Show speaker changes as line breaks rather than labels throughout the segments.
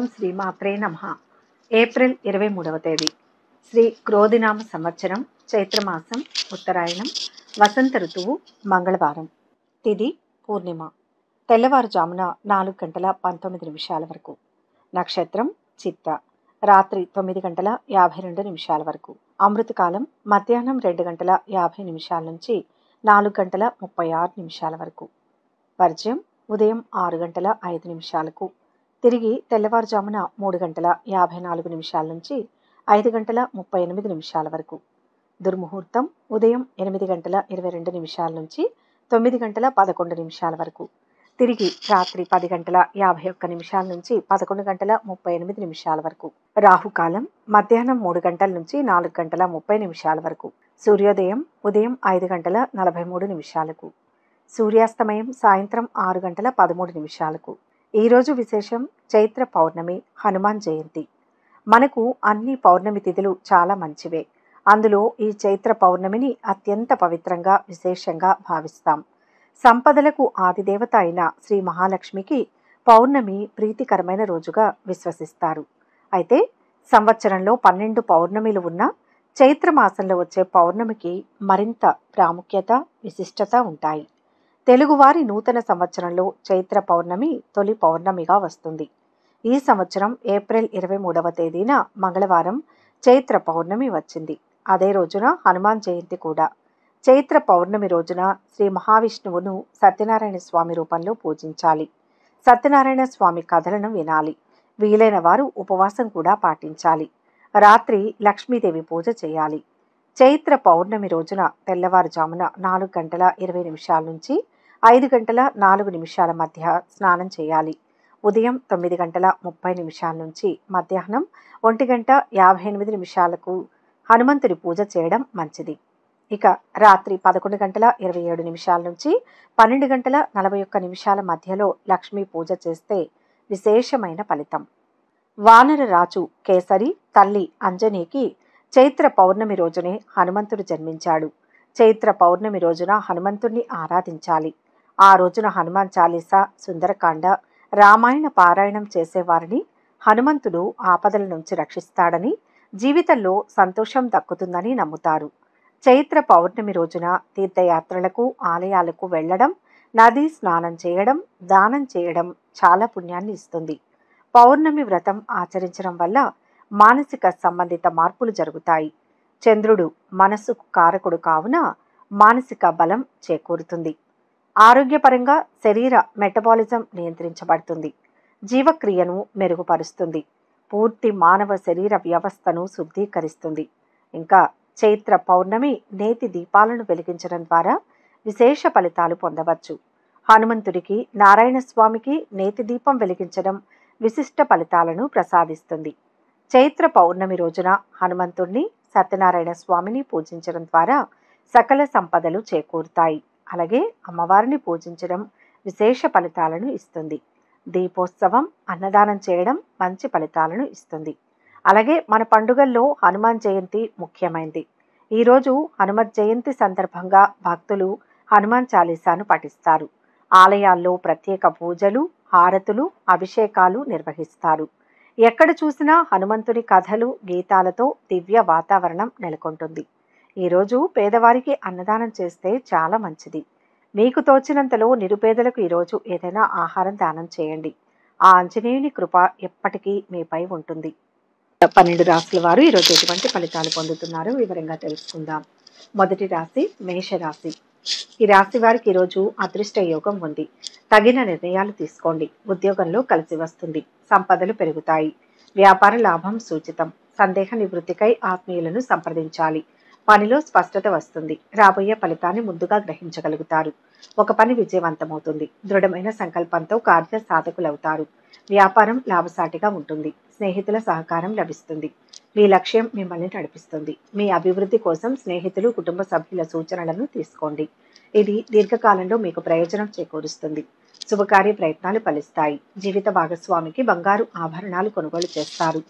ఓం శ్రీ మాత్రే నమః. ఏప్రిల్ 23వ తేదీ శ్రీ క్రోధినామ సంవత్సరం చైత్రమాసం ఉత్తరాయణం వసంత ఋతువు మంగళవారం. తిథి పూర్ణిమ. తెల్లవారుజామున 4:19 వరకు. నక్షత్రం చిత్త. రాత్రి 9:52 వరకు. అమృతకాలం మధ్యాహ్నం 2:50 నుంచి 4:36 వరకు. వర్జ్యం ఉదయం 6:05 తిరిగి తెల్లవారుజామున 3:54 నుంచి 5:38 వరకు. దుర్ముహూర్తం ఉదయం 8:22 నుంచి 9:11 వరకు. తిరిగి రాత్రి 10:51 నుంచి 11:38 వరకు. రాహుకాలం మధ్యాహ్నం 3 గంటల నుంచి 4:30 వరకు. సూర్యోదయం ఉదయం 5:43. సూర్యాస్తమయం సాయంత్రం 6:13. ఈరోజు విశేషం చైత్ర పౌర్ణమి, హనుమాన్ జయంతి. మనకు అన్ని పౌర్ణమి తిథులు చాలా మంచివే. అందులో ఈ చైత్ర పౌర్ణమిని అత్యంత పవిత్రంగా విశేషంగా భావిస్తాం. సంపదలకు ఆదిదేవత అయిన శ్రీ మహాలక్ష్మికి పౌర్ణమి ప్రీతికరమైన రోజుగా విశ్వసిస్తారు. అయితే సంవత్సరంలో 12 పౌర్ణమిలు ఉన్న చైత్రమాసంలో వచ్చే పౌర్ణమికి మరింత ప్రాముఖ్యత, విశిష్టత ఉంటాయి. తెలుగువారి నూతన సంవత్సరంలో చైత్ర పౌర్ణమి తొలి పౌర్ణమిగా వస్తుంది. ఈ సంవత్సరం ఏప్రిల్ 23వ తేదీన మంగళవారం చైత్ర పౌర్ణమి వచ్చింది. అదే రోజున హనుమాన్ జయంతి కూడా. చైత్ర పౌర్ణమి రోజున శ్రీ మహావిష్ణువును సత్యనారాయణ స్వామి రూపంలో పూజించాలి. సత్యనారాయణ స్వామి కథలను వినాలి. వీలైన వారు ఉపవాసం కూడా పాటించాలి. రాత్రి లక్ష్మీదేవి పూజ చేయాలి. చైత్ర పౌర్ణమి రోజున తెల్లవారుజామున 4:20 నుంచి 5:04 మధ్య స్నానం చేయాలి. ఉదయం 9:30 నుంచి మధ్యాహ్నం 1:58 హనుమంతుడి పూజ చేయడం మంచిది. ఇక రాత్రి 11:27 నుంచి 12:41 మధ్యలో లక్ష్మీ పూజ చేస్తే విశేషమైన ఫలితం. వానర రాజు కేసరి తల్లి అంజనీకి చైత్ర పౌర్ణమి రోజునే హనుమంతుడు జన్మించాడు. చైత్ర పౌర్ణమి రోజున హనుమంతుడిని ఆరాధించాలి. ఆ రోజున హనుమాన్ చాలీసా, సుందరకాండ, రామాయణ పారాయణం చేసేవారిని హనుమంతుడు ఆపదల నుంచి రక్షిస్తాడని, జీవితంలో సంతోషం దక్కుతుందని నమ్ముతారు. చైత్ర పౌర్ణమి రోజున తీర్థయాత్రలకు, ఆలయాలకు వెళ్ళడం, నదీ స్నానం చేయడం, దానం చేయడం చాలా పుణ్యాన్ని ఇస్తుంది. పౌర్ణమి వ్రతం ఆచరించడం వల్ల మానసిక సంబంధిత మార్పులు జరుగుతాయి. చంద్రుడు మనస్సుకు కారకుడు కావున మానసిక బలం చేకూరుతుంది. ఆరోగ్యపరంగా శరీర మెటబాలిజం నియంత్రించబడుతుంది. జీవక్రియను మెరుగుపరుస్తుంది. పూర్తి మానవ శరీర వ్యవస్థను శుద్ధీకరిస్తుంది. ఇంకా చైత్ర పౌర్ణమి నేతి దీపాలను వెలిగించడం ద్వారా విశేష ఫలితాలు పొందవచ్చు. హనుమంతుడికి, నారాయణ స్వామికి నేతి దీపం వెలిగించడం విశిష్ట ఫలితాలను ప్రసాదిస్తుంది. చైత్ర పౌర్ణమి రోజున హనుమంతుడిని, సత్యనారాయణ స్వామిని పూజించడం ద్వారా సకల సంపదలు చేకూరుతాయి. అలాగే అమ్మవారిని పూజించడం విశేష ఫలితాలను ఇస్తుంది. దీపోత్సవం, అన్నదానం చేయడం మంచి ఫలితాలను ఇస్తుంది. అలాగే మన పండుగల్లో హనుమాన్ జయంతి ముఖ్యమైనది. ఈరోజు హనుమత్ జయంతి సందర్భంగా భక్తులు హనుమాన్ చాలీసాను పఠిస్తారు. ఆలయాల్లో ప్రత్యేక పూజలు, హారతులు, అభిషేకాలు నిర్వహిస్తారు. ఎక్కడ చూసినా హనుమంతుని కథలు, గీతాలతో దివ్య వాతావరణం నెలకొంటుంది. ఈరోజు పేదవారికి అన్నదానం చేస్తే చాలా మంచిది. మీకు తోచినంతలో నిరుపేదలకు ఈరోజు ఏదైనా ఆహారం దానం చేయండి. ఆ ఆంజనేయుని కృప ఎప్పటికీ మీపై ఉంటుంది. 12 రాశుల వారు ఈరోజు ఎటువంటి ఫలితాలు పొందుతున్నారో వివరంగా తెలుసుకుందాం. మొదటి రాశి మేషరాశి. ఈ రాశి వారికి ఈరోజు అదృష్ట యోగం ఉంది. తగిన నిర్ణయాలు తీసుకోండి. ఉద్యోగంలో కలిసి వస్తుంది. సంపదలు పెరుగుతాయి. వ్యాపార లాభం సూచితం. సందేహ నివృత్తికై ఆత్మీయులను సంప్రదించాలి. పనిలో స్పష్టత వస్తుంది. రాబోయే ఫలితాన్ని ముందుగా గ్రహించగలుగుతారు. ఒక పని విజయవంతమవుతుంది. దృఢమైన సంకల్పంతో కార్య సాధకులవుతారు. వ్యాపారం లాభసాటిగా ఉంటుంది. స్నేహితుల సహకారం లభిస్తుంది. మీ లక్ష్యం మిమ్మల్ని నడిపిస్తుంది. మీ అభివృద్ధి కోసం స్నేహితులు, కుటుంబ సభ్యుల సూచనలను తీసుకోండి. ఇది దీర్ఘకాలంలో మీకు ప్రయోజనం చేకూరుస్తుంది. శుభకార్య ప్రయత్నాలు ఫలిస్తాయి. జీవిత భాగస్వామికి బంగారు ఆభరణాలు కొనుగోలు చేస్తారు.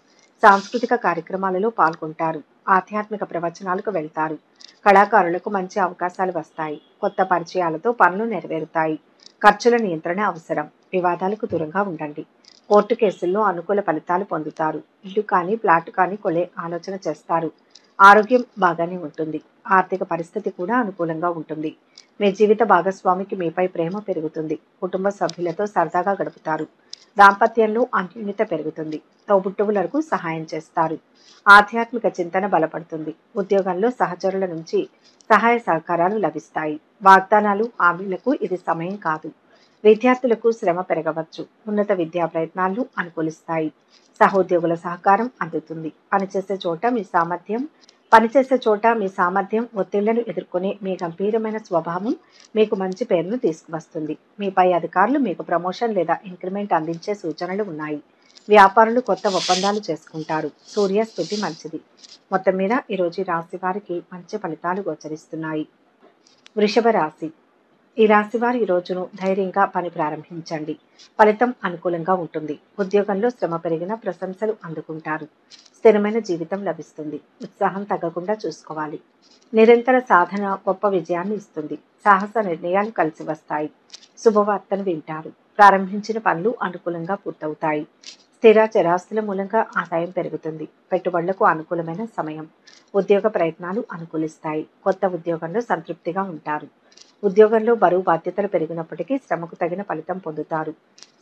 సాంస్కృతిక కార్యక్రమాలలో పాల్గొంటారు. ఆధ్యాత్మిక ప్రవచనాలకు వెళ్తారు. కళాకారులకు మంచి అవకాశాలు వస్తాయి. కొత్త పరిచయాలతో పనులు నెరవేరుతాయి. ఖర్చుల నియంత్రణ అవసరం. వివాదాలకు దూరంగా ఉండండి. కోర్టు కేసుల్లో అనుకూల ఫలితాలు పొందుతారు. ఇల్లు కానీ ప్లాట్ కానీ కొనే ఆలోచన చేస్తారు. ఆరోగ్యం బాగానే ఉంటుంది. ఆర్థిక పరిస్థితి కూడా అనుకూలంగా ఉంటుంది. మీ జీవిత భాగస్వామికి మీపై ప్రేమ పెరుగుతుంది. కుటుంబ సభ్యులతో సరదాగా గడుపుతారు. దాంపత్యంలో అన్యోన్యత పెరుగుతుంది. తోబుట్టువులకు సహాయం చేస్తారు. ఆధ్యాత్మిక చింతన బలపడుతుంది. ఉద్యోగంలో సహచరుల నుంచి సహాయ సహకారాలు లభిస్తాయి. వాగ్దానాలు హామీలకు ఇది సమయం కాదు. విద్యార్థులకు శ్రమ పెరగవచ్చు. ఉన్నత విద్యా ప్రయత్నాలు అనుకూలిస్తాయి. సహోద్యోగుల సహకారం అందుతుంది. పనిచేసే చోట మీ సామర్థ్యం ఒత్తిళ్లను ఎదుర్కొనే మీ గంభీరమైన స్వభావం మీకు మంచి పేరును తీసుకువస్తుంది. మీ పై అధికారులు మీకు ప్రమోషన్ లేదా ఇంక్రిమెంట్ అందించే సూచనలు ఉన్నాయి. వ్యాపారులు కొత్త ఒప్పందాలు చేసుకుంటారు. సూర్య స్థితి మంచిది. మొత్తం మీద ఈరోజు ఈ రాశి వారికి మంచి ఫలితాలు గోచరిస్తున్నాయి. వృషభ రాశి. ఈ రాశి వారు ఈ రోజును ధైర్యంగా పని ప్రారంభించండి. ఫలితం అనుకూలంగా ఉంటుంది. ఉద్యోగంలో శ్రమ పెరిగిన ప్రశంసలు అందుకుంటారు. స్థిరమైన జీవితం లభిస్తుంది. ఉత్సాహం తగ్గకుండా చూసుకోవాలి. నిరంతర సాధన గొప్ప విజయాన్ని ఇస్తుంది. సాహస నిర్ణయాలు కలిసి వస్తాయి. శుభవార్తను వింటారు. ప్రారంభించిన పనులు అనుకూలంగా పూర్తవుతాయి. స్థిర చరాస్తుల మూలంగా ఆదాయం పెరుగుతుంది. పెట్టుబడులకు అనుకూలమైన సమయం. ఉద్యోగ ప్రయత్నాలు అనుకూలిస్తాయి. కొత్త ఉద్యోగంలో సంతృప్తిగా ఉంటారు. ఉద్యోగంలో బరువు బాధ్యతలు పెరిగినప్పటికీ శ్రమకు తగిన ఫలితం పొందుతారు.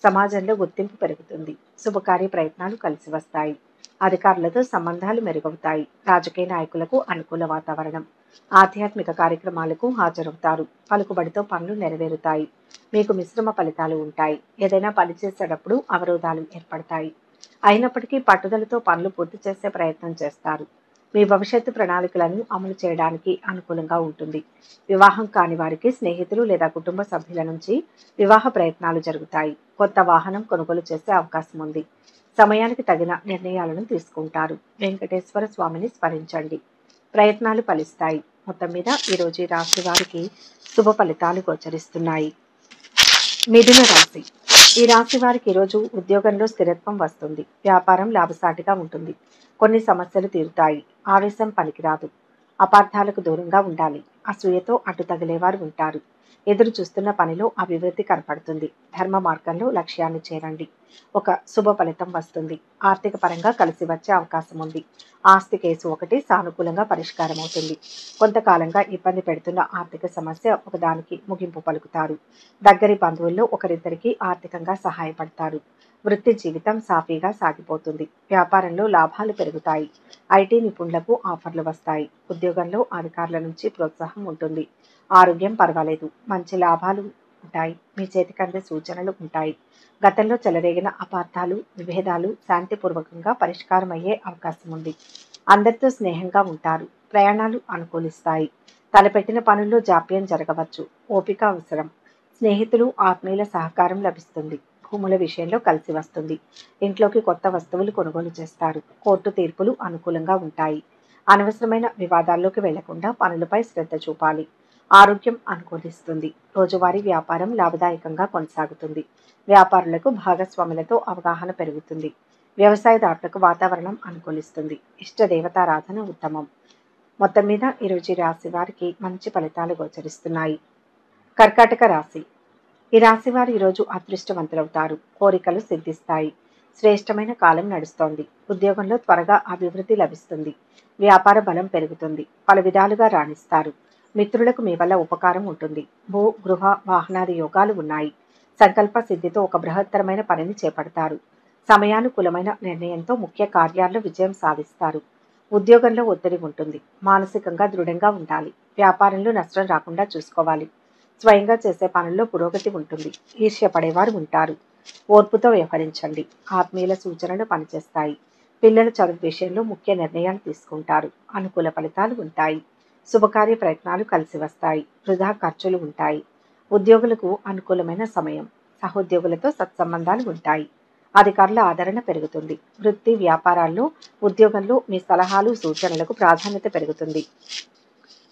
సమాజంలో గుర్తింపు పెరుగుతుంది. శుభకార్య ప్రయత్నాలు కలిసి వస్తాయి. అధికారులతో సంబంధాలు మెరుగవుతాయి. రాజకీయ నాయకులకు అనుకూల వాతావరణం. ఆధ్యాత్మిక కార్యక్రమాలకు హాజరవుతారు. పలుకుబడితో పనులు నెరవేరుతాయి. మీకు మిశ్రమ ఫలితాలు ఉంటాయి. ఏదైనా పని చేసేటప్పుడు అవరోధాలు ఏర్పడతాయి. అయినప్పటికీ పట్టుదలతో పనులు పూర్తి చేసే ప్రయత్నం చేస్తారు. మీ భవిష్యత్తు ప్రణాళికలను అమలు చేయడానికి అనుకూలంగా ఉంటుంది. వివాహం కాని వారికి స్నేహితులు లేదా కుటుంబ సభ్యుల నుంచి వివాహ ప్రయత్నాలు జరుగుతాయి. కొత్త వాహనం కొనుగోలు చేసే అవకాశం ఉంది. సమయానికి తగిన నిర్ణయాలను తీసుకుంటారు. వెంకటేశ్వర స్వామిని స్మరించండి. ప్రయత్నాలు ఫలిస్తాయి. మొత్తం మీద ఈరోజు ఈ రాశి వారికి శుభ ఫలితాలు గోచరిస్తున్నాయి. మిథున రాశి. ఈ రాశి వారికి ఈరోజు ఉద్యోగంలో స్థిరత్వం వస్తుంది. వ్యాపారం లాభసాటిగా ఉంటుంది. కొన్ని సమస్యలు తీరుతాయి. ఆవేశం పనికిరాదు. అపార్థాలకు దూరంగా ఉండాలి. అసూయతో అడ్డు తగిలేవారు ఉంటారు. ఎదురు చూస్తున్న పనిలో అభివృద్ధి కనపడుతుంది. ధర్మ మార్గంలో లక్ష్యాన్ని చేరండి. ఒక శుభ ఫలితం వస్తుంది. ఆర్థిక పరంగా కలిసి వచ్చే అవకాశం ఉంది. ఆస్తి కేసు ఒకటి సానుకూలంగా పరిష్కారం అవుతుంది. కొంతకాలంగా ఇబ్బంది పెడుతున్న ఆర్థిక సమస్య ఒకదానికి ముగింపు పలుకుతారు. దగ్గరి బంధువుల్లో ఒకరిద్దరికి ఆర్థికంగా సహాయపడతారు. వృత్తి జీవితం సాఫీగా సాగిపోతుంది. వ్యాపారంలో లాభాలు పెరుగుతాయి. ఐటీ నిపుణులకు ఆఫర్లు వస్తాయి. ఉద్యోగంలో అధికారుల నుంచి ప్రోత్సాహం ఉంటుంది. ఆరోగ్యం పర్వాలేదు. మంచి లాభాలు ఉంటాయి. మీ చేతికందే సూచనలు ఉంటాయి. గతంలో చెలరేగిన అపార్థాలు విభేదాలు శాంతిపూర్వకంగా పరిష్కారం అయ్యే అవకాశం ఉంది. అందరితో స్నేహంగా ఉంటారు. ప్రయాణాలు అనుకూలిస్తాయి. తలపెట్టిన పనుల్లో జాప్యం జరగవచ్చు. ఓపిక అవసరం. స్నేహితులు ఆత్మీయుల సహకారం లభిస్తుంది. భూముల విషయంలో కలిసి వస్తుంది. ఇంట్లోకి కొత్త వస్తువులు కొనుగోలు చేస్తారు. కోర్టు తీర్పులు అనుకూలంగా ఉంటాయి. అనవసరమైన వివాదాల్లోకి వెళ్లకుండా పనులపై శ్రద్ధ చూపాలి. ఆరోగ్యం అనుకూలిస్తుంది. రోజువారీ వ్యాపారం లాభదాయకంగా కొనసాగుతుంది. వ్యాపారులకు భాగస్వాములతో అవగాహన పెరుగుతుంది. వ్యవసాయదారులకు వాతావరణం అనుకూలిస్తుంది. ఇష్ట దేవతారాధన ఉత్తమం. మొత్తం మీద ఈరోజు రాశి వారికి మంచి ఫలితాలు గోచరిస్తున్నాయి. కర్కాటక రాశి. ఈ రాశి వారు ఈరోజు అదృష్టవంతులవుతారు. కోరికలు సిద్ధిస్తాయి. శ్రేష్టమైన కాలం నడుస్తోంది. ఉద్యోగంలో త్వరగా అభివృద్ధి లభిస్తుంది. వ్యాపార బలం పెరుగుతుంది. పలు విధాలుగా రాణిస్తారు. మిత్రులకు మీ వల్ల ఉపకారం ఉంటుంది. భూ గృహ వాహనాది యోగాలు ఉన్నాయి. సంకల్ప సిద్ధితో ఒక బృహత్తరమైన పనిని చేపడతారు. సమయానుకూలమైన నిర్ణయంతో ముఖ్య కార్యాల్లో విజయం సాధిస్తారు. ఉద్యోగంలో ఒత్తిడి ఉంటుంది. మానసికంగా దృఢంగా ఉండాలి. వ్యాపారంలో నష్టం రాకుండా చూసుకోవాలి. స్వయంగా చేసే పనుల్లో పురోగతి ఉంటుంది. ఈర్ష్య పడేవారు ఉంటారు. ఓర్పుతో వ్యవహరించండి. ఆత్మీయుల సూచనలు పనిచేస్తాయి. పిల్లల చదువు విషయంలో ముఖ్య నిర్ణయాలు తీసుకుంటారు. అనుకూల ఫలితాలు ఉంటాయి. శుభకార్య ప్రయత్నాలు కలిసి వస్తాయి. వృధా ఖర్చులు ఉంటాయి. ఉద్యోగులకు అనుకూలమైన సమయం. సహోద్యోగులతో సత్సంబంధాలు ఉంటాయి. అధికారుల ఆదరణ పెరుగుతుంది. వృత్తి వ్యాపారాల్లో ఉద్యోగంలో మీ సలహాలు సూచనలకు ప్రాధాన్యత పెరుగుతుంది.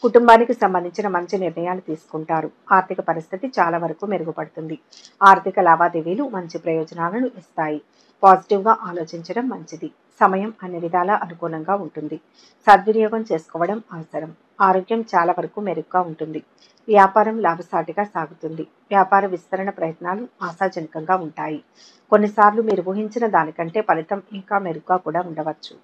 కుటుంబానికి సంబంధించిన మంచి నిర్ణయాలు తీసుకుంటారు. ఆర్థిక పరిస్థితి చాలా వరకు మెరుగుపడుతుంది. ఆర్థిక లావాదేవీలు మంచి ప్రయోజనాలను ఇస్తాయి. పాజిటివ్గా ఆలోచించడం మంచిది. సమయం అన్ని విధాలా అనుకూలంగా ఉంటుంది. సద్వినియోగం చేసుకోవడం అవసరం. ఆరోగ్యం చాలా వరకు మెరుగ్గా ఉంటుంది. వ్యాపారం లాభసాటిగా సాగుతుంది. వ్యాపార విస్తరణ ప్రయత్నాలు ఆశాజనకంగా ఉంటాయి. కొన్నిసార్లు మీరు ఊహించిన దానికంటే ఫలితం ఇంకా మెరుగ్గా కూడా ఉండవచ్చు.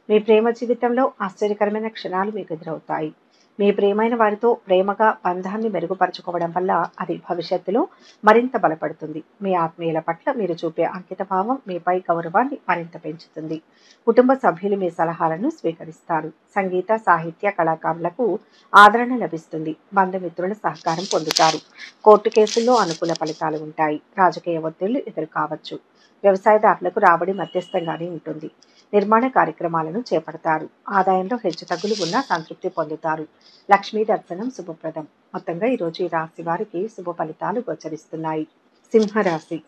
మీ ప్రేమ జీవితంలో ఆశ్చర్యకరమైన క్షణాలు మీకు ఎదురవుతాయి. మీ ప్రియమైన వారితో ప్రేమగా బంధాన్ని మెరుగుపరుచుకోవడం వల్ల అది భవిష్యత్తులో మరింత బలపడుతుంది. మీ ఆత్మీయుల పట్ల మీరు చూపే అంకితభావం మీపై గౌరవాన్ని మరింత పెంచుతుంది. కుటుంబ సభ్యులు మీ సలహాలను స్వీకరిస్తారు. సంగీత, సాహిత్య కళాకారులకు ఆదరణ లభిస్తుంది. బంధుమిత్రుల సహకారం పొందుతారు. కోర్టు కేసుల్లో అనుకూల ఫలితాలు ఉంటాయి. రాజకీయ ఒత్తిళ్లు ఎదురు కావచ్చు. వ్యవసాయదారులకు రాబడి మధ్యస్థంగానే ఉంటుంది. నిర్మాణ కార్యక్రమాలను చేపడతారు. ఆదాయంలో హెచ్చుతగ్గులు ఉన్నా సంతృప్తి పొందుతారు. లక్ష్మీ దర్శనం శుభప్రదం. మొత్తంగా ఈరోజు ఈ రాశి వారికి శుభ ఫలితాలు గోచరిస్తున్నాయి. సింహరాశి.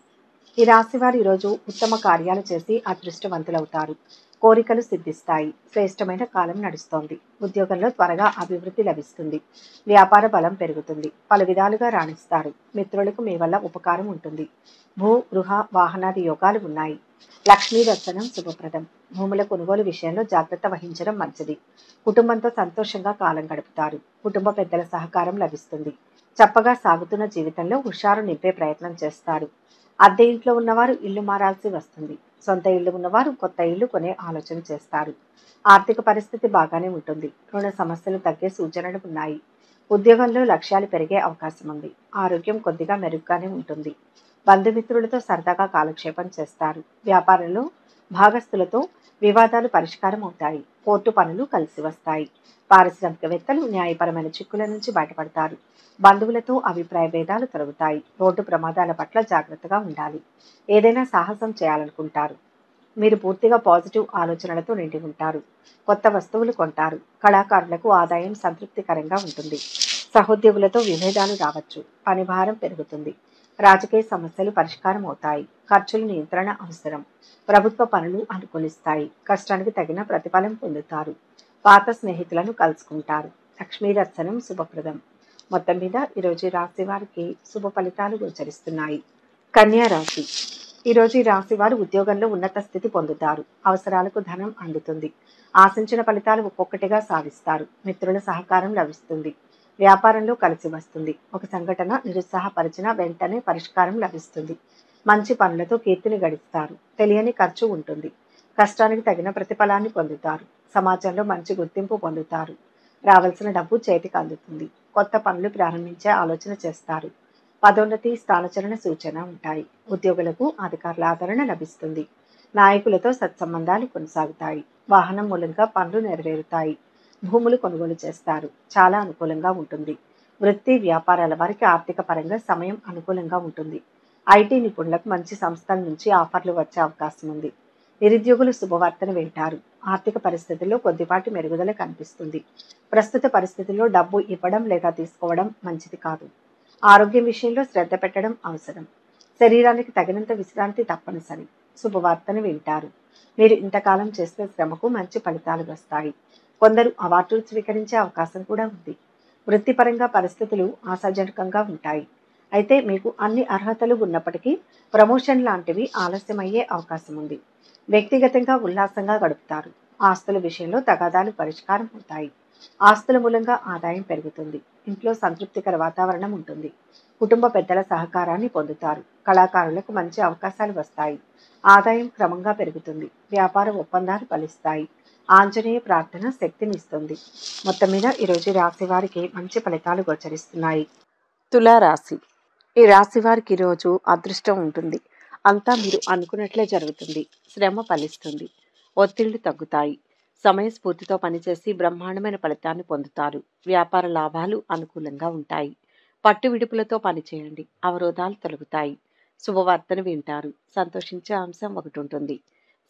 ఈ రాశి వారు ఈరోజు ఉత్తమ కార్యాలు చేసి అదృష్టవంతులవుతారు. కోరికలు సిద్ధిస్తాయి. శ్రేష్టమైన కాలం నడుస్తోంది. ఉద్యోగంలో త్వరగా అభివృద్ధి లభిస్తుంది. వ్యాపార బలం పెరుగుతుంది. పలు విధాలుగా రాణిస్తారు. మిత్రులకు మీ వల్ల ఉపకారం ఉంటుంది. భూ, గృహ, వాహనాది యోగాలు ఉన్నాయి. లక్ష్మీ దర్శనం శుభప్రదం. భూముల కొనుగోలు విషయంలో జాగ్రత్త వహించడం మంచిది. కుటుంబంతో సంతోషంగా కాలం గడుపుతారు. కుటుంబ పెద్దల సహకారం లభిస్తుంది. చప్పగా సాగుతున్న జీవితంలో హుషారు నింపే ప్రయత్నం చేస్తారు. అద్దె ఇంట్లో ఉన్నవారు ఇల్లు మారాల్సి వస్తుంది. సొంత ఇల్లు ఉన్నవారు కొత్త ఇల్లు కొనే ఆలోచన చేస్తారు. ఆర్థిక పరిస్థితి బాగానే ఉంటుంది. రుణ సమస్యలు తగ్గే సూచనలు ఉన్నాయి. ఉద్యోగంలో లక్ష్యాలు పెరిగే అవకాశం ఉంది. ఆరోగ్యం కొద్దిగా మెరుగ్గానే ఉంటుంది. బంధుమిత్రులతో సరదాగా కాలక్షేపం చేస్తారు. వ్యాపారంలో భాగస్థులతో వివాదాలు పరిష్కారం అవుతాయి. కోర్టు పనులు కలిసి వస్తాయి. పారిశ్రామికవేత్తలు న్యాయపరమైన చిక్కుల నుంచి బయటపడతారు. బంధువులతో అభిప్రాయ భేదాలు తొలగుతాయి. రోడ్డు ప్రమాదాల పట్ల జాగ్రత్తగా ఉండాలి. ఏదైనా సాహసం చేయాలనుకుంటారు. మీరు పూర్తిగా పాజిటివ్ ఆలోచనలతో నిండి ఉంటారు. కొత్త వస్తువులు కొంటారు. కళాకారులకు ఆదాయం సంతృప్తికరంగా ఉంటుంది. సహోద్యోగులతో విభేదాలు రావచ్చు. పని భారం పెరుగుతుంది. రాజకీయ సమస్యలు పరిష్కారం అవుతాయి. ఖర్చుల నియంత్రణ అవసరం. ప్రభుత్వ పనులు అనుకూలిస్తాయి. కష్టానికి తగిన ప్రతిఫలం పొందుతారు. పాత స్నేహితులను కలుసుకుంటారు. లక్ష్మీ దర్శనం శుభప్రదం. మొత్తం మీద ఈరోజు ఈ రాశి వారికి శుభ ఫలితాలు గోచరిస్తున్నాయి. కన్యా రాశి. ఈరోజు ఈ రాశి వారు ఉద్యోగంలో ఉన్నత స్థితి పొందుతారు. అవసరాలకు ధనం అందుతుంది. ఆశించిన ఫలితాలు ఒక్కొక్కటిగా సాధిస్తారు. మిత్రుల సహకారం లభిస్తుంది. వ్యాపారంలో కలిసి వస్తుంది. ఒక సంఘటన నిరుత్సాహపరిచిన వెంటనే పరిష్కారం లభిస్తుంది. మంచి పనులతో కీర్తిని గడిస్తారు. తెలియని ఖర్చు ఉంటుంది. కష్టానికి తగిన ప్రతిఫలాన్ని పొందుతారు. సమాజంలో మంచి గుర్తింపు పొందుతారు. రావాల్సిన డబ్బు చేతికి అందుతుంది. కొత్త పనులు ప్రారంభించే ఆలోచన చేస్తారు. పదోన్నతి, స్థానచలన సూచన ఉంటాయి. ఉద్యోగులకు అధికారుల ఆదరణ లభిస్తుంది. నాయకులతో సత్సంబంధాలు కొనసాగుతాయి. వాహనం మూలంగా పనులు నెరవేరుతాయి. భూములు కొనుగోలు చేస్తారు. చాలా అనుకూలంగా ఉంటుంది. వృత్తి, వ్యాపారాల వారికి ఆర్థిక పరంగా సమయం అనుకూలంగా ఉంటుంది. ఐటీ నిపుణులకు మంచి సంస్థల నుంచి ఆఫర్లు వచ్చే అవకాశం ఉంది. నిరుద్యోగులు శుభవార్తను వింటారు. ఆర్థిక పరిస్థితుల్లో కొద్దిపాటి మెరుగుదల కనిపిస్తుంది. ప్రస్తుత పరిస్థితుల్లో డబ్బు ఇవ్వడం లేదా తీసుకోవడం మంచిది కాదు. ఆరోగ్యం విషయంలో శ్రద్ధ పెట్టడం అవసరం. శరీరానికి తగినంత విశ్రాంతి తప్పనిసరి. శుభవార్తను వింటారు. మీరు ఇంతకాలం చేసిన శ్రమకు మంచి ఫలితాలు వస్తాయి. కొందరు అవార్డులు స్వీకరించే అవకాశం కూడా ఉంది. వృత్తిపరంగా పరిస్థితులు ఆశాజనకంగా ఉంటాయి. అయితే మీకు అన్ని అర్హతలు ఉన్నప్పటికీ ప్రమోషన్ లాంటివి ఆలస్యమయ్యే అవకాశం ఉంది. వ్యక్తిగతంగా ఉల్లాసంగా గడుపుతారు. ఆస్తుల విషయంలో తగాదాలు పరిష్కారం అవుతాయి. ఆస్తుల మూలంగా ఆదాయం పెరుగుతుంది. ఇంట్లో సంతృప్తికర వాతావరణం ఉంటుంది. కుటుంబ పెద్దల సహకారాన్ని పొందుతారు. కళాకారులకు మంచి అవకాశాలు వస్తాయి. ఆదాయం క్రమంగా పెరుగుతుంది. వ్యాపార ఒప్పందాలు ఫలిస్తాయి. ఆంజనేయ ప్రార్థన శక్తినిస్తుంది. మొత్తం మీద ఈరోజు రాశి వారికి మంచి ఫలితాలు గోచరిస్తున్నాయి. తులారాశి. ఈ రాశి వారికి ఈరోజు అదృష్టం ఉంటుంది. అంతా మీరు అనుకున్నట్లే జరుగుతుంది. శ్రమ ఫలిస్తుంది. ఒత్తిళ్లు తగ్గుతాయి. సమయస్ఫూర్తితో పనిచేసి బ్రహ్మాండమైన ఫలితాన్ని పొందుతారు. వ్యాపార లాభాలు అనుకూలంగా ఉంటాయి. పట్టు విడుపులతో పనిచేయండి. అవరోధాలు తొలగుతాయి. శుభవార్తను వింటారు. సంతోషించే అంశం ఒకటి ఉంటుంది.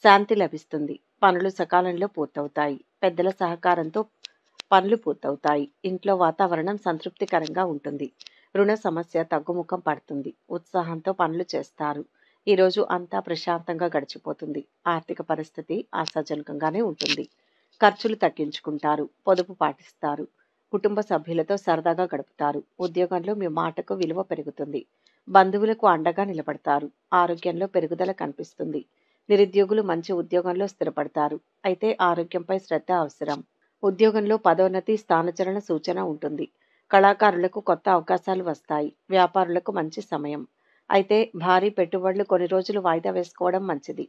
శాంతి లభిస్తుంది. పనులు సకాలంలో పూర్తవుతాయి. పెద్దల సహకారంతో పనులు పూర్తవుతాయి. ఇంట్లో వాతావరణం సంతృప్తికరంగా ఉంటుంది. రుణ సమస్య తగ్గుముఖం పడుతుంది. ఉత్సాహంతో పనులు చేస్తారు. ఈరోజు అంతా ప్రశాంతంగా గడిచిపోతుంది. ఆర్థిక పరిస్థితి ఆశాజనకంగానే ఉంటుంది. ఖర్చులు తగ్గించుకుంటారు. పొదుపు పాటిస్తారు. కుటుంబ సభ్యులతో సరదాగా గడుపుతారు. ఉద్యోగంలో మీ మాటకు విలువ పెరుగుతుంది. బంధువులకు అండగా నిలబడతారు. ఆరోగ్యంలో పెరుగుదల కనిపిస్తుంది. నిరుద్యోగులు మంచి ఉద్యోగంలో స్థిరపడతారు. అయితే ఆరోగ్యంపై శ్రద్ధ అవసరం. ఉద్యోగంలో పదోన్నతి, స్థానచలన సూచన ఉంటుంది. కళాకారులకు కొత్త అవకాశాలు వస్తాయి. వ్యాపారులకు మంచి సమయం. అయితే భారీ పెట్టుబడులు కొన్ని రోజులు వాయిదా వేసుకోవడం మంచిది.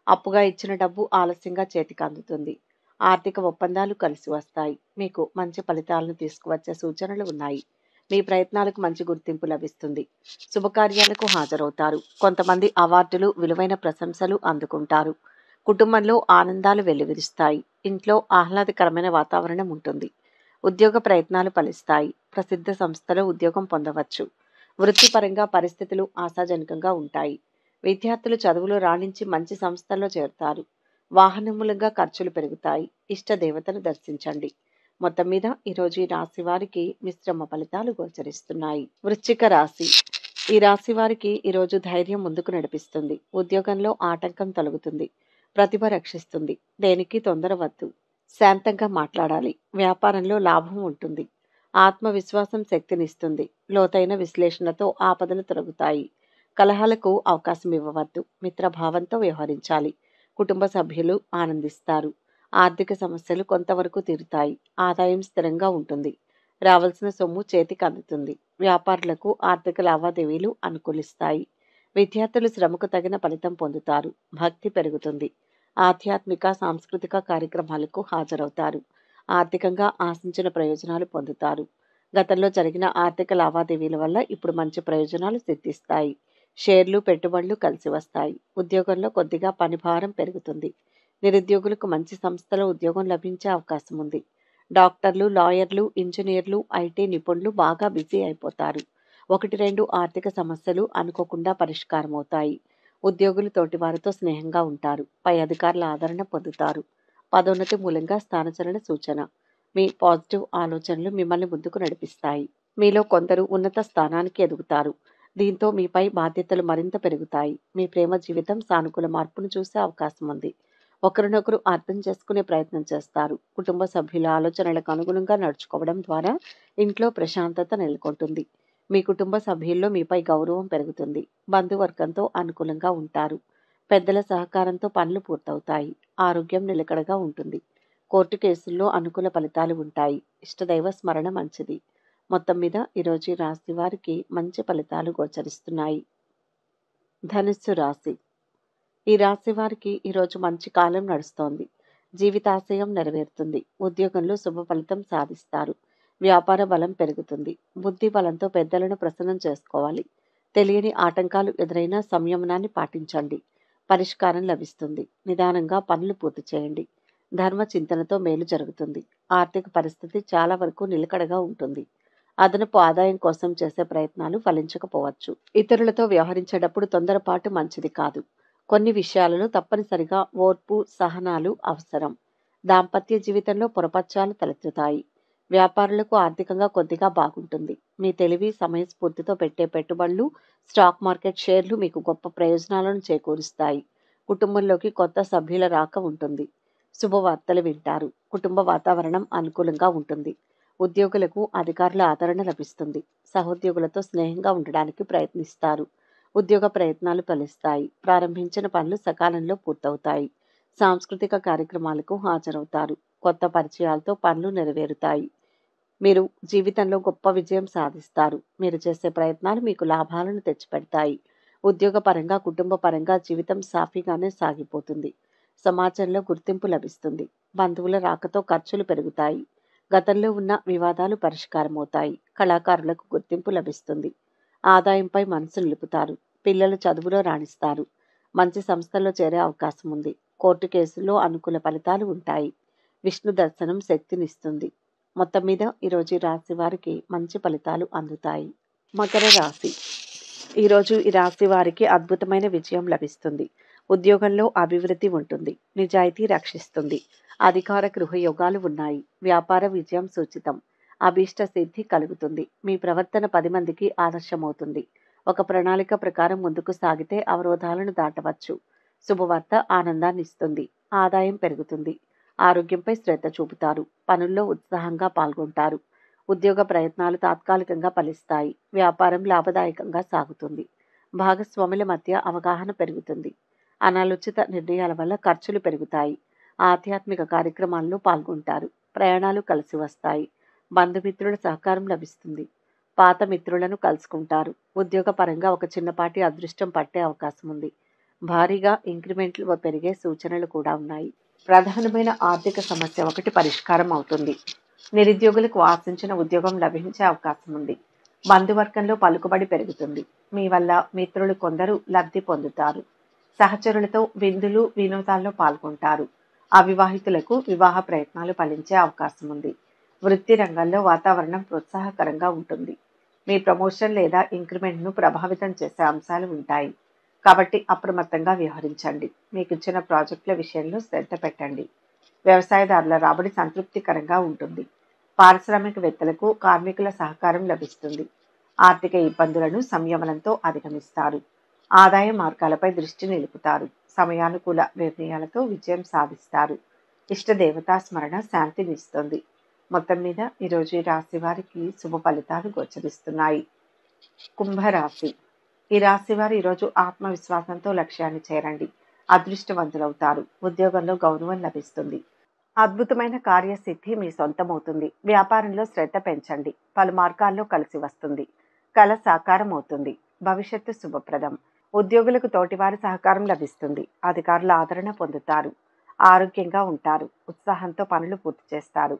అప్పుగా ఇచ్చిన డబ్బు ఆలస్యంగా చేతికి అందుతుంది. ఆర్థిక ఒప్పందాలు కలిసి వస్తాయి. మీకు మంచి ఫలితాలను తీసుకువచ్చే సూచనలు ఉన్నాయి. మీ ప్రయత్నాలకు మంచి గుర్తింపు లభిస్తుంది. శుభకార్యాలకు హాజరవుతారు. కొంతమంది అవార్డులు, విలువైన ప్రశంసలు అందుకుంటారు. కుటుంబంలో ఆనందాలు వెల్లివిరుస్తాయి. ఇంట్లో ఆహ్లాదకరమైన వాతావరణం ఉంటుంది. ఉద్యోగ ప్రయత్నాలు ఫలిస్తాయి. ప్రసిద్ధ సంస్థలో ఉద్యోగం పొందవచ్చు. వృత్తిపరంగా పరిస్థితులు ఆశాజనకంగా ఉంటాయి. విద్యార్థులు చదువులో రాణించి మంచి సంస్థల్లో చేరుతారు. వాహన మూలంగా ఖర్చులు పెరుగుతాయి. ఇష్ట దేవతను దర్శించండి. మొత్తం మీద ఈరోజు ఈ రాశి వారికి మిశ్రమ ఫలితాలు గోచరిస్తున్నాయి. వృశ్చిక రాశి. ఈ రాశి వారికి ఈరోజు ధైర్యం ముందుకు నడిపిస్తుంది. ఉద్యోగంలో ఆటంకం తొలగుతుంది. ప్రతిభ రక్షిస్తుంది. దేనికి తొందర వద్దు. శాంతంగా మాట్లాడాలి. వ్యాపారంలో లాభం ఉంటుంది. ఆత్మవిశ్వాసం శక్తినిస్తుంది. లోతైన విశ్లేషణతో ఆపదలు తొలగుతాయి. కలహాలకు అవకాశం ఇవ్వవద్దు. మిత్రభావంతో వ్యవహరించాలి. కుటుంబ సభ్యులు ఆనందిస్తారు. ఆర్థిక సమస్యలు కొంతవరకు తీరుతాయి. ఆదాయం స్థిరంగా ఉంటుంది. రావాల్సిన సొమ్ము చేతికి అందుతుంది. వ్యాపారులకు ఆర్థిక లావాదేవీలు అనుకూలిస్తాయి. విద్యార్థులు శ్రమకు తగిన ఫలితం పొందుతారు. భక్తి పెరుగుతుంది. ఆధ్యాత్మిక, సాంస్కృతిక కార్యక్రమాలకు హాజరవుతారు. ఆర్థికంగా ఆశించిన ప్రయోజనాలు పొందుతారు. గతంలో జరిగిన ఆర్థిక లావాదేవీల వల్ల ఇప్పుడు మంచి ప్రయోజనాలు సిద్ధిస్తాయి. షేర్లు, పెట్టుబడులు కలిసి వస్తాయి. ఉద్యోగంలో కొద్దిగా పనిభారం పెరుగుతుంది. నిరుద్యోగులకు మంచి సంస్థలో ఉద్యోగం లభించే అవకాశం ఉంది. డాక్టర్లు, లాయర్లు, ఇంజనీర్లు, ఐటీ నిపుణులు బాగా బిజీ అయిపోతారు. 1-2 ఆర్థిక సమస్యలు అనుకోకుండా పరిష్కారం అవుతాయి. ఉద్యోగులు తోటివారితో స్నేహంగా ఉంటారు. పై అధికారుల ఆదరణ పొందుతారు. పదోన్నతి మూలంగా స్థానచలన సూచన. మీ పాజిటివ్ ఆలోచనలు మిమ్మల్ని ముందుకు నడిపిస్తాయి. మీలో కొందరు ఉన్నత స్థానానికి ఎదుగుతారు. దీంతో మీపై బాధ్యతలు మరింత పెరుగుతాయి. మీ ప్రేమ జీవితం సానుకూల మార్పును చూసే అవకాశం ఉంది. ఒకరినొకరు అర్థం చేసుకునే ప్రయత్నం చేస్తారు. కుటుంబ సభ్యుల ఆలోచనలకు అనుగుణంగా నడుచుకోవడం ద్వారా ఇంట్లో ప్రశాంతత నెలకొంటుంది. మీ కుటుంబ సభ్యుల్లో మీపై గౌరవం పెరుగుతుంది. బంధువర్గంతో అనుకూలంగా ఉంటారు. పెద్దల సహకారంతో పనులు పూర్తవుతాయి. ఆరోగ్యం నిలకడగా ఉంటుంది. కోర్టు కేసుల్లో అనుకూల ఫలితాలు ఉంటాయి. ఇష్టదైవ స్మరణ మంచిది. మొత్తం మీద ఈరోజు ఈ రాశి వారికి మంచి ఫలితాలు గోచరిస్తున్నాయి. ధనుస్సు రాశి. ఈ రాశి వారికి ఈరోజు మంచి కాలం నడుస్తోంది. జీవితాశయం నెరవేరుతుంది. ఉద్యోగంలో శుభ ఫలితం సాధిస్తారు. వ్యాపార బలం పెరుగుతుంది. బుద్ధి బలంతో పెద్దలను ప్రసన్నం చేసుకోవాలి. తెలియని ఆటంకాలు ఎదురైనా సంయమనాన్ని పాటించండి. పరిష్కారం లభిస్తుంది. నిదానంగా పనులు పూర్తి చేయండి. ధర్మ చింతనతో మేలు జరుగుతుంది. ఆర్థిక పరిస్థితి చాలా వరకు నిలకడగా ఉంటుంది. అదనపు ఆదాయం కోసం చేసే ప్రయత్నాలు ఫలించకపోవచ్చు. ఇతరులతో వ్యవహరించేటప్పుడు తొందరపాటు మంచిది కాదు. కొన్ని విషయాలలో తప్పనిసరిగా ఓర్పు, సహనాలు అవసరం. దాంపత్య జీవితంలో పొరపచ్చాలు తలెత్తుతాయి. వ్యాపారులకు ఆర్థికంగా కొద్దిగా బాగుంటుంది. మీ తెలివి, సమయస్ఫూర్తితో పెట్టే పెట్టుబడులు, స్టాక్ మార్కెట్ షేర్లు మీకు గొప్ప ప్రయోజనాలను చేకూరుస్తాయి. కుటుంబంలోకి కొత్త సభ్యుల రాక ఉంటుంది. శుభవార్తలు వింటారు. కుటుంబ వాతావరణం అనుకూలంగా ఉంటుంది. ఉద్యోగులకు అధికారుల ఆదరణ లభిస్తుంది. సహోద్యోగులతో స్నేహంగా ఉండడానికి ప్రయత్నిస్తారు. ఉద్యోగ ప్రయత్నాలు ఫలిస్తాయి. ప్రారంభించిన పనులు సకాలంలో పూర్తవుతాయి. సాంస్కృతిక కార్యక్రమాలకు హాజరవుతారు. కొత్త పరిచయాలతో పనులు నెరవేరుతాయి. మీరు జీవితంలో గొప్ప విజయం సాధిస్తారు. మీరు చేసే ప్రయత్నాలు మీకు లాభాలను తెచ్చిపెడతాయి. ఉద్యోగపరంగా, కుటుంబ పరంగా జీవితం సాఫీగానే సాగిపోతుంది. సమాజంలో గుర్తింపు లభిస్తుంది. బంధువుల రాకతో ఖర్చులు పెరుగుతాయి. గతంలో ఉన్న వివాదాలు పరిష్కారమవుతాయి. కళాకారులకు గుర్తింపు లభిస్తుంది. ఆదాయంపై మనసు నిలుపుతారు. పిల్లలు చదువులో రాణిస్తారు. మంచి సంస్థల్లో చేరే అవకాశం ఉంది. కోర్టు కేసుల్లో అనుకూల ఫలితాలు ఉంటాయి. విష్ణు దర్శనం శక్తినిస్తుంది. మొత్తం మీద ఈరోజు ఈ రాశి వారికి మంచి ఫలితాలు అందుతాయి. మకర రాశి. ఈరోజు ఈ రాశి వారికి అద్భుతమైన విజయం లభిస్తుంది. ఉద్యోగంలో అభివృద్ధి ఉంటుంది. నిజాయితీ రక్షిస్తుంది. అధికార గృహ యోగాలు ఉన్నాయి. వ్యాపార విజయం సూచితం. అభీష్ట సిద్ధి కలుగుతుంది. మీ ప్రవర్తన 10 మందికి ఆదర్శమవుతుంది. ఒక ప్రణాళిక ప్రకారం ముందుకు సాగితే అవరోధాలను దాటవచ్చు. శుభవార్త ఆనందాన్ని ఇస్తుంది. ఆదాయం పెరుగుతుంది. ఆరోగ్యంపై శ్రద్ధ చూపుతారు. పనుల్లో ఉత్సాహంగా పాల్గొంటారు. ఉద్యోగ ప్రయత్నాలు తాత్కాలికంగా ఫలిస్తాయి. వ్యాపారం లాభదాయకంగా సాగుతుంది. భాగస్వాముల మధ్య అవగాహన పెరుగుతుంది. అనాలోచిత నిర్ణయాల వల్ల ఖర్చులు పెరుగుతాయి. ఆధ్యాత్మిక కార్యక్రమాల్లో పాల్గొంటారు. ప్రయాణాలు కలిసి వస్తాయి. బంధుమిత్రుల సహకారం లభిస్తుంది. పాత మిత్రులను కలుసుకుంటారు. ఉద్యోగపరంగా ఒక చిన్నపాటి అదృష్టం పట్టే అవకాశం ఉంది. భారీగా ఇంక్రిమెంట్లు పెరిగే సూచనలు కూడా ఉన్నాయి. ప్రధానమైన ఆర్థిక సమస్య ఒకటి పరిష్కారం అవుతుంది. నిరుద్యోగులకు ఆశించిన ఉద్యోగం లభించే అవకాశం ఉంది. బంధువర్గంలో పలుకుబడి పెరుగుతుంది. మీ వల్ల మిత్రులు కొందరు లబ్ధి పొందుతారు. సహచరులతో విందులు వినోదాల్లో పాల్గొంటారు. అవివాహితులకు వివాహ ప్రయత్నాలు ఫలించే అవకాశం ఉంది. వృత్తి రంగంలో వాతావరణం ప్రోత్సాహకరంగా ఉంటుంది. మీ ప్రమోషన్ లేదా ఇంక్రిమెంట్ను ప్రభావితం చేసే అంశాలు ఉంటాయి. కాబట్టి అప్రమత్తంగా వ్యవహరించండి. మీకు ఇచ్చిన ప్రాజెక్టుల విషయంలో శ్రద్ధ పెట్టండి. వ్యవసాయదారుల రాబడి సంతృప్తికరంగా ఉంటుంది. పారిశ్రామికవేత్తలకు కార్మికుల సహకారం లభిస్తుంది. ఆర్థిక ఇబ్బందులను సంయమనంతో అధిగమిస్తారు. ఆదాయ మార్గాలపై దృష్టి నిలుపుతారు. సమయానుకూల నిర్ణయాలతో విజయం సాధిస్తారు. ఇష్టదేవతా స్మరణ శాంతినిస్తుంది. మొత్తం మీద ఈరోజు ఈ రాశి వారికి శుభ ఫలితాలు గోచరిస్తున్నాయి. కుంభరాశి. ఈ రాశి వారు ఈరోజు ఆత్మవిశ్వాసంతో లక్ష్యాన్ని చేరండి. అదృష్టవంతులవుతారు. ఉద్యోగంలో గౌరవం లభిస్తుంది. అద్భుతమైన కార్యసిద్ధి మీ సొంతమవుతుంది. వ్యాపారంలో శ్రద్ధ పెంచండి. పలు మార్గాల్లో కలిసి వస్తుంది. కళ సాకారం అవుతుంది. భవిష్యత్తు శుభప్రదం. ఉద్యోగులకు తోటివారి సహకారం లభిస్తుంది. అధికారుల ఆదరణ పొందుతారు. ఆరోగ్యంగా ఉంటారు. ఉత్సాహంతో పనులు పూర్తి చేస్తారు.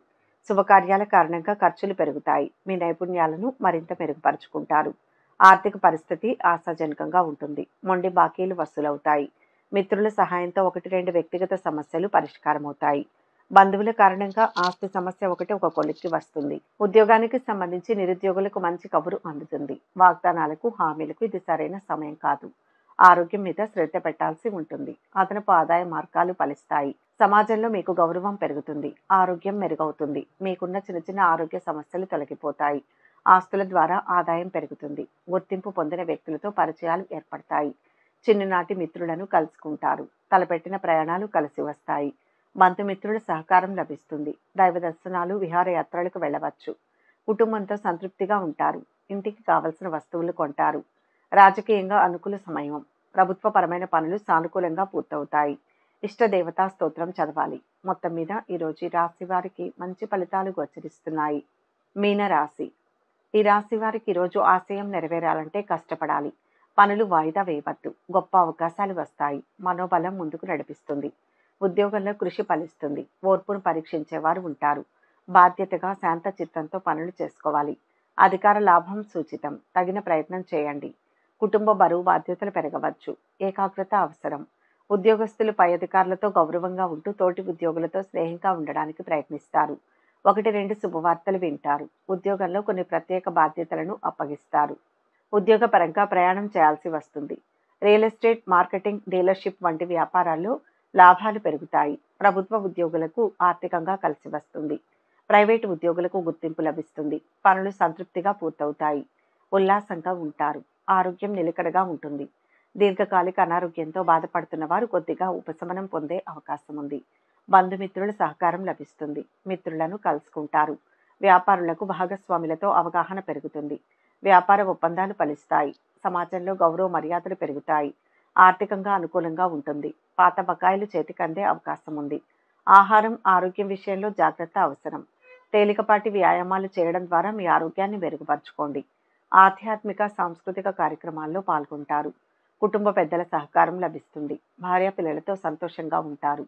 శుభకార్యాల కారణంగా ఖర్చులు పెరుగుతాయి. మీ నైపుణ్యాలను మరింత మెరుగుపరుచుకుంటారు. ఆర్థిక పరిస్థితి ఆశాజనకంగా ఉంటుంది. మొండి బాకీలు వసూలవుతాయి. మిత్రుల సహాయంతో 1-2 వ్యక్తిగత సమస్యలు పరిష్కారమవుతాయి. బంధువుల కారణంగా ఆస్తి సమస్య ఒకటి ఒక కొలిక్కి వస్తుంది. ఉద్యోగానికి సంబంధించి నిరుద్యోగులకు మంచి కబురు అందుతుంది. వాగ్దానాలకు హామీలకు ఇది సరైన సమయం కాదు. ఆరోగ్యం మీద శ్రద్ధ పెట్టాల్సి ఉంటుంది. అదనపు ఆదాయ మార్గాలు ఫలిస్తాయి. సమాజంలో మీకు గౌరవం పెరుగుతుంది. ఆరోగ్యం మెరుగవుతుంది. మీకున్న చిన్న చిన్న ఆరోగ్య సమస్యలు తొలగిపోతాయి. ఆస్తుల ద్వారా ఆదాయం పెరుగుతుంది. గుర్తింపు పొందిన వ్యక్తులతో పరిచయాలు ఏర్పడతాయి. చిన్ననాటి మిత్రులను కలుసుకుంటారు. తలపెట్టిన ప్రయాణాలు కలిసి వస్తాయి. బంధుమిత్రుల సహకారం లభిస్తుంది. దైవ దర్శనాలు విహారయాత్రలకు వెళ్ళవచ్చు. కుటుంబంతో సంతృప్తిగా ఉంటారు. ఇంటికి కావలసిన వస్తువులు కొంటారు. రాజకీయంగా అనుకూల సమయం. ప్రభుత్వపరమైన పనులు సానుకూలంగా పూర్తవుతాయి. ఇష్టదేవతా స్తోత్రం చదవాలి. మొత్తం మీద ఈరోజు ఈ రాశి వారికి మంచి ఫలితాలు గోచరిస్తున్నాయి. మీనరాశి. ఈ రాశి వారికి ఈరోజు ఆశయం నెరవేరాలంటే కష్టపడాలి. పనులు వాయిదా వేయవద్దు. గొప్ప అవకాశాలు వస్తాయి. మనోబలం ముందుకు నడిపిస్తుంది. ఉద్యోగంలో కృషి ఫలిస్తుంది. ఓర్పును పరీక్షించేవారు ఉంటారు. బాధ్యతగా శాంత చిత్తంతో పనులు చేసుకోవాలి. అధికార లాభం సూచితం. తగిన ప్రయత్నం చేయండి. కుటుంబ బరువు బాధ్యతలు పెరగవచ్చు. ఏకాగ్రత అవసరం. ఉద్యోగస్తులు పై అధికారులతో గౌరవంగా ఉంటూ తోటి ఉద్యోగులతో స్నేహంగా ఉండడానికి ప్రయత్నిస్తారు. 1-2 శుభవార్తలు వింటారు. ఉద్యోగంలో కొన్ని ప్రత్యేక బాధ్యతలను అప్పగిస్తారు. ఉద్యోగపరంగా ప్రయాణం చేయాల్సి వస్తుంది. రియల్ ఎస్టేట్, మార్కెటింగ్, డీలర్షిప్ వంటి వ్యాపారాల్లో లాభాలు పెరుగుతాయి. ప్రభుత్వ ఉద్యోగులకు ఆర్థికంగా కలిసి వస్తుంది. ప్రైవేటు ఉద్యోగులకు గుర్తింపు లభిస్తుంది. పనులు సంతృప్తిగా పూర్తవుతాయి. ఉల్లాసంగా ఉంటారు. ఆరోగ్యం నిలకడగా ఉంటుంది. దీర్ఘకాలిక అనారోగ్యంతో బాధపడుతున్న వారు కొద్దిగా ఉపశమనం పొందే అవకాశం ఉంది. బంధుమిత్రుల సహకారం లభిస్తుంది. మిత్రులను కలుసుకుంటారు. వ్యాపారులకు భాగస్వాములతో అవగాహన పెరుగుతుంది. వ్యాపార ఒప్పందాలు ఫలిస్తాయి. సమాజంలో గౌరవ మర్యాదలు పెరుగుతాయి. ఆర్థికంగా అనుకూలంగా ఉంటుంది. పాత బకాయిలు చేతికందే అవకాశం ఉంది. ఆహారం, ఆరోగ్యం విషయంలో జాగ్రత్త అవసరం. తేలికపాటి వ్యాయామాలు చేయడం ద్వారా మీ ఆరోగ్యాన్ని మెరుగుపరచుకోండి. ఆధ్యాత్మిక, సాంస్కృతిక కార్యక్రమాల్లో పాల్గొంటారు. కుటుంబ పెద్దల సహకారం లభిస్తుంది. భార్య పిల్లలతో సంతోషంగా ఉంటారు.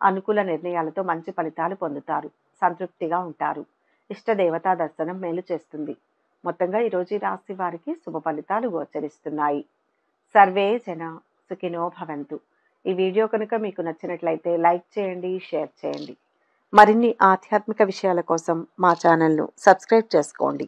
అనుకూల నిర్ణయాలతో మంచి ఫలితాలు పొందుతారు. సంతృప్తిగా ఉంటారు. ఇష్టదేవతా దర్శనం మేలు చేస్తుంది. మొత్తంగా ఈరోజు ఈ రాశి వారికి శుభ ఫలితాలు గోచరిస్తున్నాయి. సర్వే జన సుఖినో భవంతు. ఈ వీడియో కనుక మీకు నచ్చినట్లయితే లైక్ చేయండి, షేర్ చేయండి. మరిన్ని ఆధ్యాత్మిక విషయాల కోసం మా ఛానల్ను సబ్స్క్రైబ్ చేసుకోండి.